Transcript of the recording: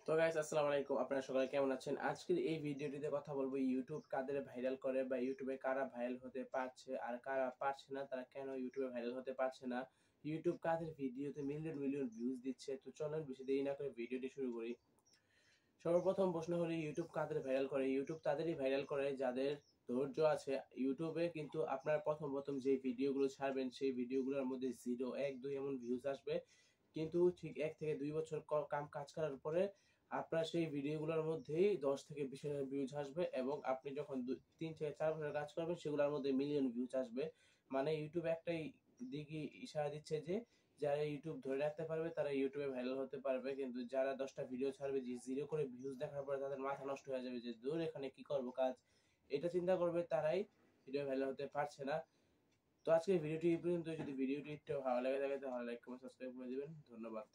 তো গাইস আসসালামু আলাইকুম, আপনারা সবাই কেমন আছেন? আজকের এই ভিডিওটিতে কথা বলবো ইউটিউব কাদের ভাইরাল করে বা ইউটিউবে কারা ভাইরাল হতে পারছে আর কারা পারছে না, তারা কেন ইউটিউবে ভাইরাল হতে পারছে না, ইউটিউব কাদের ভিডিওতে মিলিয়ন মিলিয়ন ভিউজ দিচ্ছে। তো চলেন বেশি দেরি না করে ভিডিওটি শুরু করি। সর্বপ্রথম প্রশ্ন হলো ইউটিউব কাদের ভাইরাল করে। ইউটিউব তাদেরই ভাইরাল করে যাদের ধৈর্য আছে। ইউটিউবে কিন্তু আপনার প্রথম প্রথম যে ভিডিওগুলো ছাড়বেন সেই ভিডিওগুলোর মধ্যে 0, 1, 2 এমন ভিউজ আসবে। কিন্তু ঠিক 1 থেকে 2 বছর কাজ করার পরে আপনার সেই ভিডিওগুলোর মধ্যেই 10 থেকে 20,000 ভিউজ আসবে এবং আপনি যখন 3 থেকে 4 বছর কাজ করবেন সেগুলোর মধ্যে মিলিয়ন ভিউজ আসবে। মানে ইউটিউব একটাই দিকই ইশারা দিচ্ছে যে যারা ইউটিউব ধরে রাখতে পারবে তারা ইউটিউবে ভাইরাল হতে পারবে। কিন্তু যারা 10টা ভিডিও ছাড়বে যে 0 করে ভিউজ দেখার পরে তাদের মাথা নষ্ট হয়ে যাবে যে ধুর এখানে কি করব কাজ। এটা চিন্তা করবে তারাই ভিডিও ভাইরাল হতে পারছে না। তো আজকের ভিডিওটি এই পর্যন্ত। যদি ভিডিওটি একটু ভালো লেগে থাকে তাহলে লাইক, কমেন্ট, সাবস্ক্রাইব করে দিবেন। ধন্যবাদ।